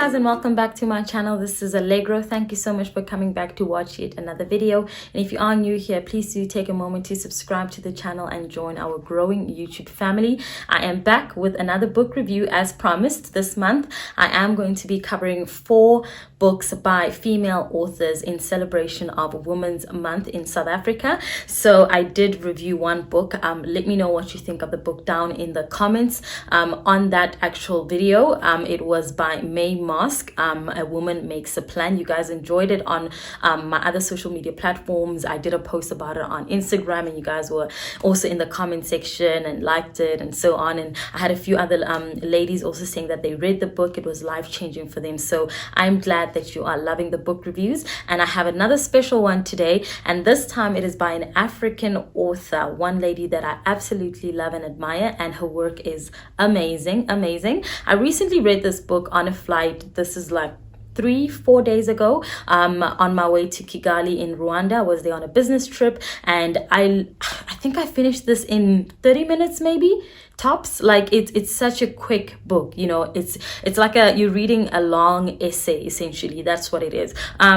guys, and welcome back to my channel. This is Allegro. Thank you so much for coming back to watch yet another video. And if you are new here, please do take a moment to subscribe to the channel and join our growing YouTube family. I am back with another book review as promised. This month I am going to be covering 4 books by female authors in celebration of Women's Month in South Africa. So I did review one book. Let me know what you think of the book down in the comments. On that actual video, it was by May Mask, A Woman Makes a Plan. You guys enjoyed it on my other social media platforms. I did a post about it on Instagram, and you guys were also in the comment section and liked it and so on. And I had a few other ladies also saying that they read the book. It was life-changing for them. So I'm glad that you are loving the book reviews. And I have another special one today, and this time it is by an African author, one lady that I absolutely love and admire, and her work is amazing. I recently read this book on a flight. This is like 3-4 days ago, on my way to Kigali in Rwanda. I was there on a business trip, and I think I finished this in 30 minutes maybe tops. Like it's such a quick book, you know. It's like you're reading a long essay, essentially. That's what it is.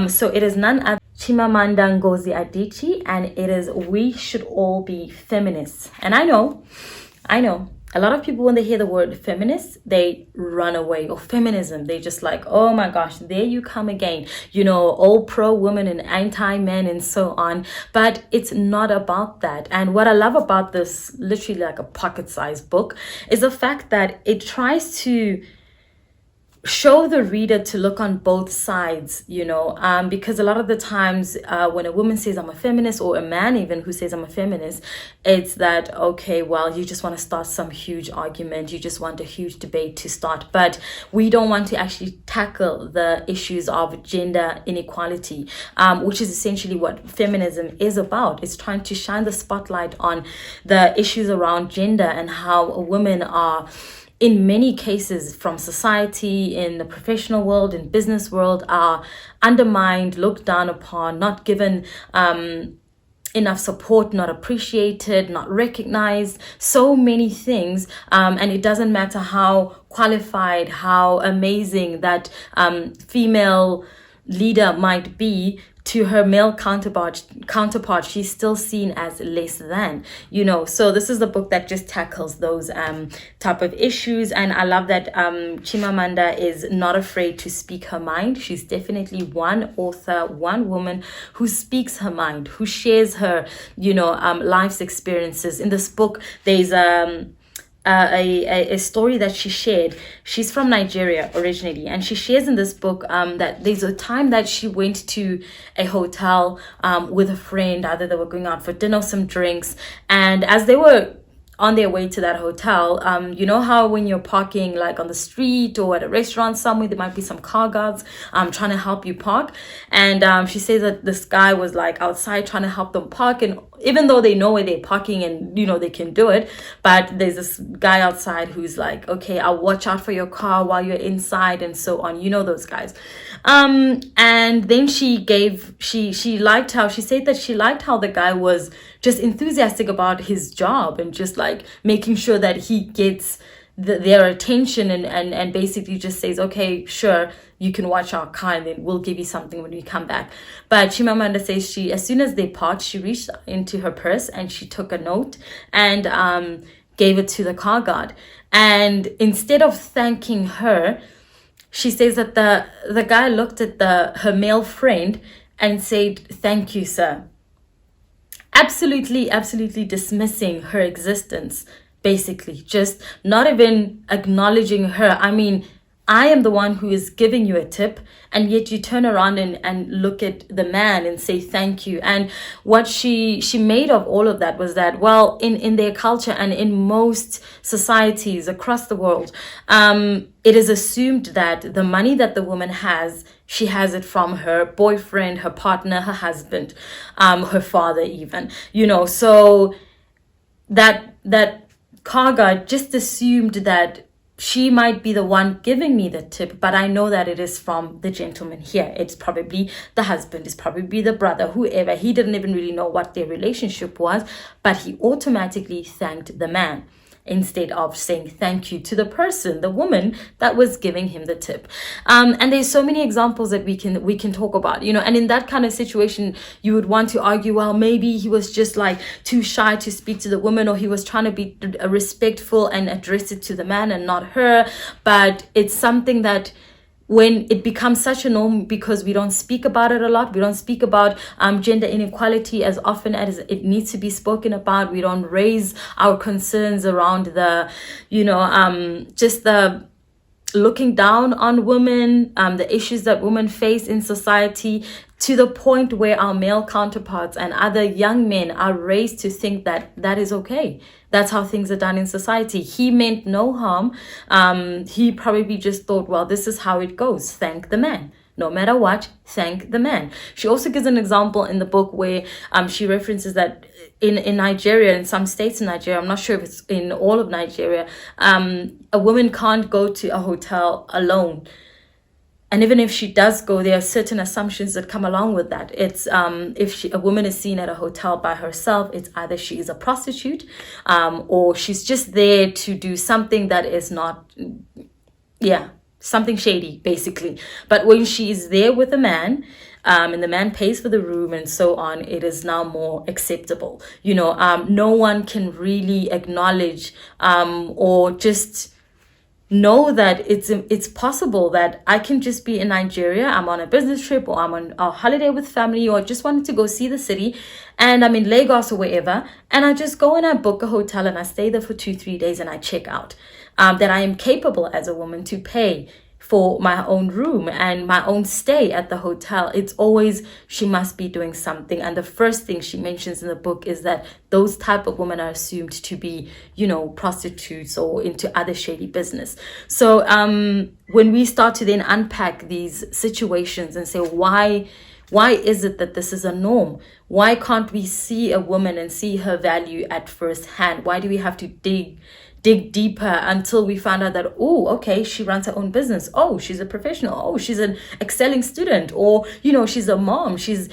So it is none other Chimamanda Ngozi Adichie, and it is We Should All Be Feminists. And I know a lot of people, when they hear the word feminist, they run away, or feminism. They just like, oh my gosh, there you come again, you know, all pro women and anti men and so on. But it's not about that. And what I love about this, literally like a pocket-sized book, is the fact that it tries to show the reader to look on both sides, you know, because a lot of the times when a woman says I'm a feminist, or a man even who says I'm a feminist, it's that, okay, well, you just want to start some huge argument, you just want a huge debate to start, but we don't want to actually tackle the issues of gender inequality, which is essentially what feminism is about. It's trying to shine the spotlight on the issues around gender and how women are, in many cases, from society, in the professional world, in business world, are undermined, looked down upon, not given enough support, not appreciated, not recognized, so many things. And it doesn't matter how qualified, how amazing that female leader might be, to her male counterpart, she's still seen as less than, you know. So this is the book that just tackles those type of issues. And I love that Chimamanda is not afraid to speak her mind. She's definitely one author, one woman who speaks her mind, who shares her, you know, life's experiences. In this book, there's a story that she shared. She's from Nigeria originally, and she shares in this book that there's a time that she went to a hotel with a friend. Either they were going out for dinner or some drinks, and as they were on their way to that hotel, you know how when you're parking like on the street or at a restaurant somewhere, there might be some car guards trying to help you park. And she says that this guy was like outside trying to help them park, and even though they know where they're parking and, you know, they can do it, but there's this guy outside who's like, okay, I'll watch out for your car while you're inside and so on. You know those guys. And then she liked how, she said that she liked how the guy was just enthusiastic about his job and just like making sure that he gets their attention, and basically just says, okay, sure, you can watch our car and then we'll give you something when we come back. But Chimamanda says as soon as they parked, she reached into her purse and she took a note and gave it to the car guard. And instead of thanking her, she says that the guy looked at her male friend and said, "Thank you, sir." Absolutely dismissing her existence, basically, just not even acknowledging her. I mean, I am the one who is giving you a tip, and yet you turn around and look at the man and say thank you. And what she made of all of that was that, well, in their culture and in most societies across the world, it is assumed that the money that the woman has, she has it from her boyfriend, her partner, her husband, her father even, you know. So that car guard just assumed that she might be the one giving me the tip, but I know that it is from the gentleman here. It's probably the husband, it's probably the brother, whoever. He didn't even really know what their relationship was, but he automatically thanked the man. instead of saying thank you to the person, the woman that was giving him the tip. And there's so many examples that we can talk about, and in that kind of situation, you would want to argue, well, maybe he was just like too shy to speak to the woman, or he was trying to be respectful and address it to the man and not her. But it's something that, when it becomes such a norm, because we don't speak about it a lot, we don't speak about gender inequality as often as it needs to be spoken about. We don't raise our concerns around the, just the looking down on women, the issues that women face in society, to the point where our male counterparts and other young men are raised to think that that is okay. That's how things are done in society. He meant no harm. He probably just thought, well, this is how it goes. Thank the man. No matter what, thank the man. She also gives an example in the book where she references that in Nigeria, in some states in Nigeria, I'm not sure if it's in all of Nigeria, a woman can't go to a hotel alone. And even if she does go, there are certain assumptions that come along with that. It's if a woman is seen at a hotel by herself, it's either she is a prostitute, or she's just there to do something that is not, something shady, basically. But when she is there with a man, and the man pays for the room and so on, it is now more acceptable. No one can really acknowledge or just know that it's possible that I can just be in Nigeria, I'm on a business trip, or I'm on a holiday with family, or just wanted to go see the city, and I'm in Lagos or wherever, and I just go and I book a hotel and I stay there for 2-3 days and I check out. That I am capable as a woman to pay for my own room and my own stay at the hotel. It's always, she must be doing something. And the first thing she mentions in the book is that those type of women are assumed to be, prostitutes or into other shady business. So when we start to then unpack these situations and say, why is it that this is a norm? Why can't we see a woman and see her value at first hand? Why do we have to dig deeper until we find out that, oh, okay, she runs her own business. Oh, she's a professional. Oh, she's an excelling student. Or, she's a mom. She's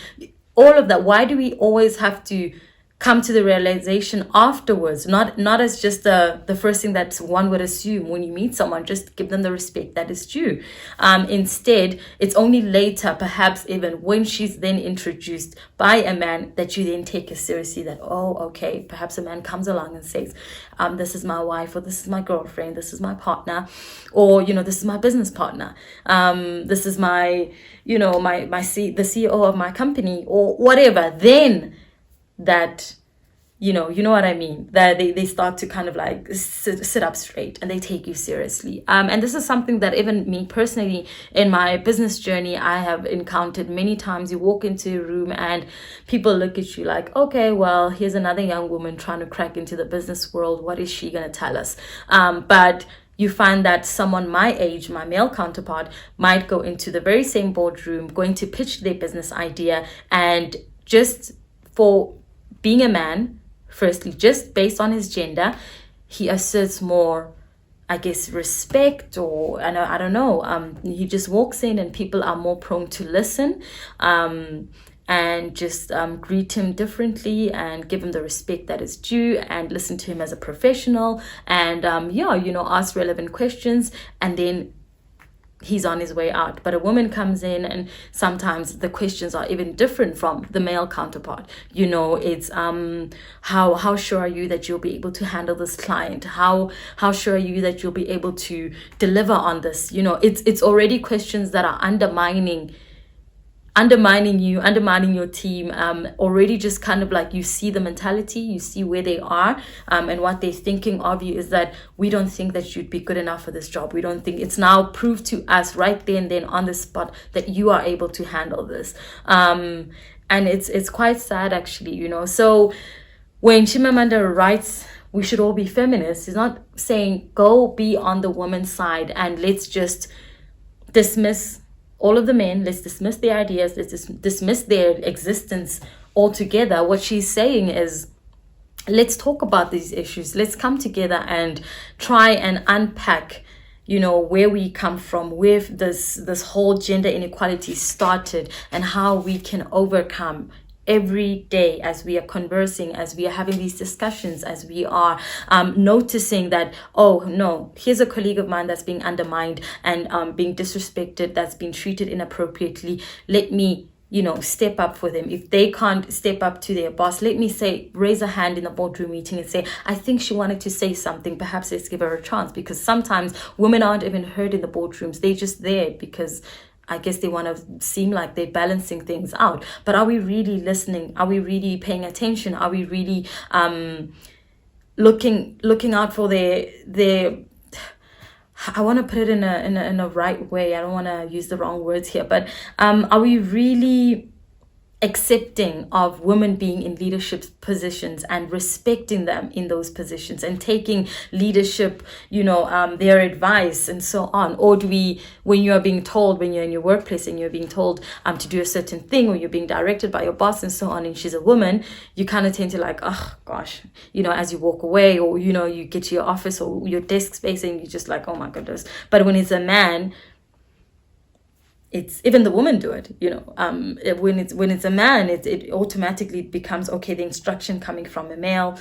all of that. Why do we always have to come to the realization afterwards, not as just the first thing that one would assume when you meet someone? Just give them the respect that is due. Instead, it's only later, perhaps even when she's then introduced by a man, that you then take it seriously, that, oh, okay, perhaps a man comes along and says, this is my wife, or this is my girlfriend, this is my partner, or, this is my business partner, this is my, the CEO of my company, or whatever. Then that, you know what I mean, that they start to kind of like sit up straight and they take you seriously. And this is something that even me personally in my business journey, I have encountered many times. You walk into a room and people look at you like, okay, well, here's another young woman trying to crack into the business world. What is she going to tell us? But you find that someone my age, my male counterpart, might go into the very same boardroom, going to pitch their business idea, and just for being a man, firstly, just based on his gender, he asserts more, I guess, respect, or I don't know. He just walks in and people are more prone to listen and just greet him differently and give him the respect that is due and listen to him as a professional and, ask relevant questions, and then he's on his way out. But a woman comes in and sometimes the questions are even different from the male counterpart. It's how sure are you that you'll be able to handle this client? How sure are you that you'll be able to deliver on this? It's already questions that are undermining you, undermining your team, already just kind of like you see the mentality, you see where they are, and what they're thinking of you is that we don't think that you'd be good enough for this job. We don't think it's now proved to us right there and then on the spot that you are able to handle this. And it's quite sad actually, So when Chimamanda writes, we should all be feminists, he's not saying go be on the woman's side and let's just dismiss all of the men, let's dismiss their ideas, let's dismiss their existence altogether. What she's saying is, let's talk about these issues. Let's come together and try and unpack, where we come from, where this whole gender inequality started, and how we can overcome every day, as we are conversing, as we are having these discussions, as we are noticing that, oh no, here's a colleague of mine that's being undermined and being disrespected, that's been treated inappropriately. Let me, you know, step up for them. If they can't step up to their boss, let me say, raise a hand in a boardroom meeting and say, I think she wanted to say something, perhaps let's give her a chance. Because sometimes women aren't even heard in the boardrooms, they're just there because I guess they want to seem like they're balancing things out. But are we really listening? Are we really paying attention? Are we really looking out for their I want to put it in a right way. I don't want to use the wrong words here, but are we really accepting of women being in leadership positions and respecting them in those positions and taking leadership, you know, their advice and so on? Or do we, when you are being told, when you're in your workplace and you're being told to do a certain thing, or you're being directed by your boss and so on, and she's a woman, you kind of tend to like, oh gosh, you know, as you walk away, or, you know, you get to your office or your desk space and you're just like, oh my goodness. But when it's a man, it's even the women do it, you know. When it's a man, it automatically becomes, okay, the instruction coming from a male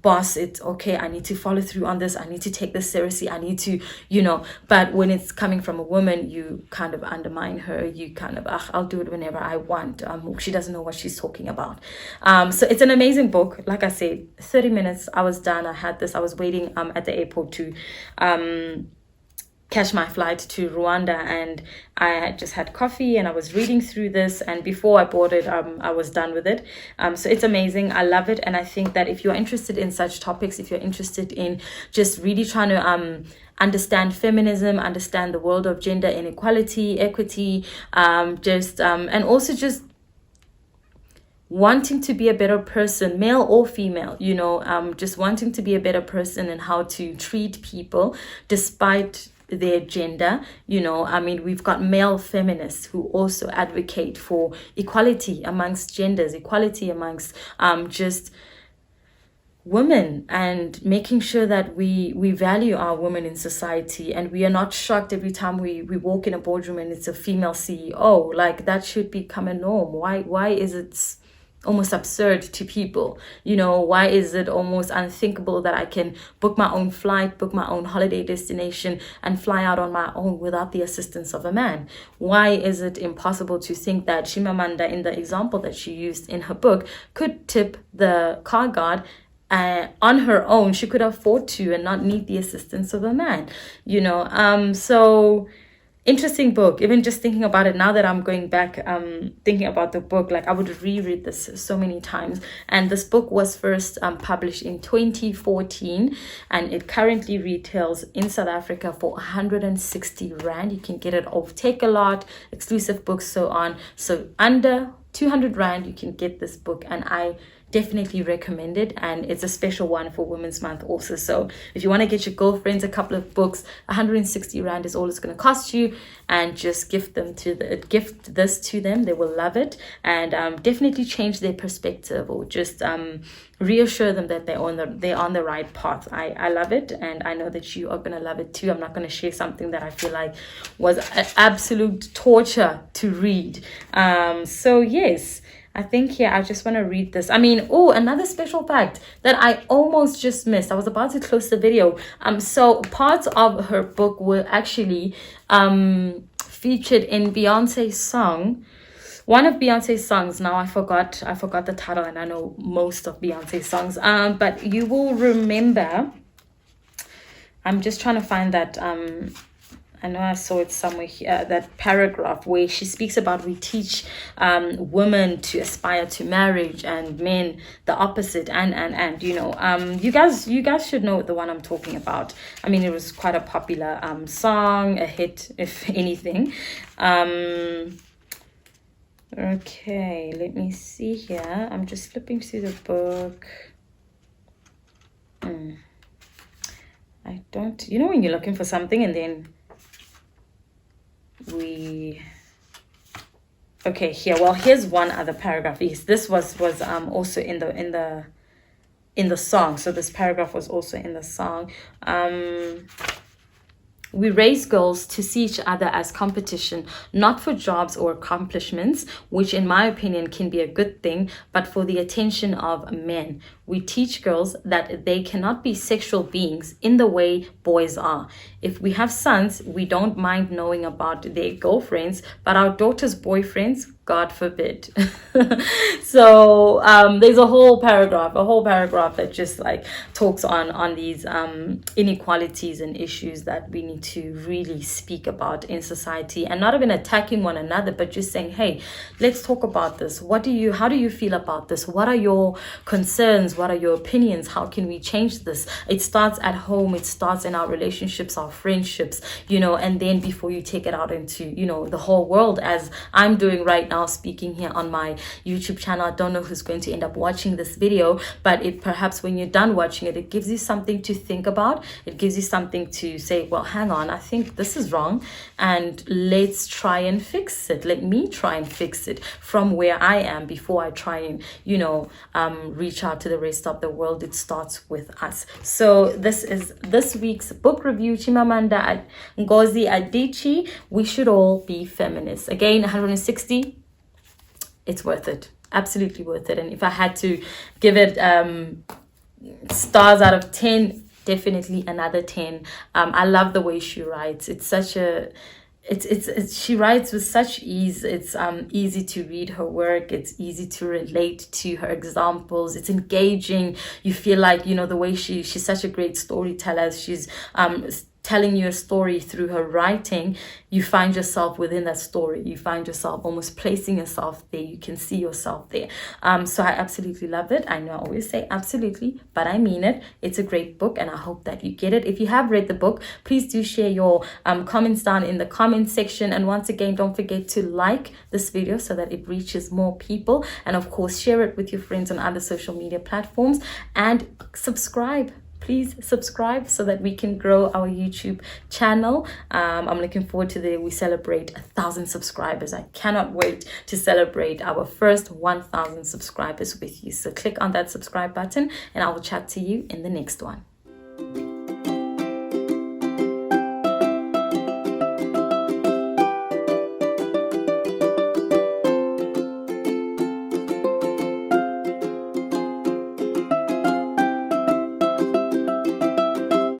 boss, it's okay, I need to follow through on this, I need to take this seriously, I need to, you know. But when it's coming from a woman, you kind of undermine her, you kind of, I'll do it whenever I want, she doesn't know what she's talking about. So it's an amazing book. Like I said, 30 minutes, I was done. I was waiting at the airport to catch my flight to Rwanda, and I had just had coffee and I was reading through this, and before I bought it, I was done with it. So it's amazing. I love it. And I think that if you're interested in such topics, if you're interested in just really trying to understand feminism, understand the world of gender inequality, equity, and also just wanting to be a better person, male or female, you know, just wanting to be a better person and how to treat people despite their gender, you know. I mean, we've got male feminists who also advocate for equality amongst genders, equality amongst just women, and making sure that we value our women in society, and we are not shocked every time we walk in a boardroom and it's a female CEO. Like, that should become a norm. Why is it almost absurd to people? You know, why is it almost unthinkable that I can book my own flight, book my own holiday destination, and fly out on my own without the assistance of a man? Why is it impossible to think that Chimamanda, in the example that she used in her book, could tip the car guard on her own? She could afford to and not need the assistance of a man, you know. So interesting book. Even just thinking about it now that I'm going back, thinking about the book, like I would reread this so many times. And this book was first published in 2014, and it currently retails in South Africa for 160 Rand. You can get it off Take a Lot, exclusive books, so on. So under 200 Rand, you can get this book, and I definitely recommend it. And it's a special one for Women's Month also. So if you want to get your girlfriends a couple of books, 160 Rand is all it's going to cost you, and just gift this to them. They will love it, and definitely change their perspective, or just reassure them that they're on the right path. I love it, and I know that you are going to love it too. I'm not going to share something that I feel like was absolute torture to read. So yes, I think here I just want to read this. I mean, oh, another special fact that I almost just missed. I was about to close the video. So parts of her book were actually featured in Beyonce's song. One of Beyonce's songs. Now I forgot the title, and I know most of Beyonce's songs. But you will remember. I'm just trying to find that. I know I saw it somewhere here, that paragraph where she speaks about we teach women to aspire to marriage and men the opposite, and you know, you guys should know the one I'm talking about. I mean, it was quite a popular song, a hit if anything. Okay, let me see here. I'm just flipping through the book. I don't, you know, when you're looking for something and then okay, here, well, here's one other paragraph. Yes, this was also in the song. So this paragraph was also in the song. We raise girls to see each other as competition, not for jobs or accomplishments, which in my opinion can be a good thing, but for the attention of men. We teach girls that they cannot be sexual beings in the way boys are. If we have sons, we don't mind knowing about their girlfriends, but our daughters' boyfriends, God forbid. So there's a whole paragraph that just like talks on these inequalities and issues that we need to really speak about in society, and not even attacking one another, but just saying, hey, let's talk about this. How do you feel about this? What are your concerns? What are your opinions? How can we change this? It starts at home. It starts in our relationships, our friendships, and then before you take it out into, the whole world, as I'm doing right now, speaking here on my YouTube channel. I don't know who's going to end up watching this video, but perhaps when you're done watching it gives you something to think about. It gives you something to say, well, hang on, I think this is wrong, and let's try and fix it. Let me try and fix it from where I am before I try and, reach out to the rest of the world. It starts with us. So this is this week's book review, Chimamanda Ngozi Adichie, We Should All Be Feminists. Again, 160. It's worth it. Absolutely worth it. And if I had to give it stars out of 10, definitely another 10. I love the way she writes. It's such a she writes with such ease. It's easy to read her work. It's easy to relate to her examples. It's engaging. You feel like, the way she's such a great storyteller. She's telling you a story through her writing. You find yourself within that story. You find yourself almost placing yourself there. You can see yourself there. So I absolutely love it. I know I always say absolutely, but I mean it. It's a great book, and I hope that you get it. If you have read the book, please do share your comments down in the comment section. And once again, don't forget to like this video so that it reaches more people. And of course, share it with your friends on other social media platforms, and subscribe. Please subscribe so that we can grow our YouTube channel. I'm looking forward to the day we celebrate 1,000 subscribers. I cannot wait to celebrate our first 1,000 subscribers with you. So click on that subscribe button, and I will chat to you in the next one.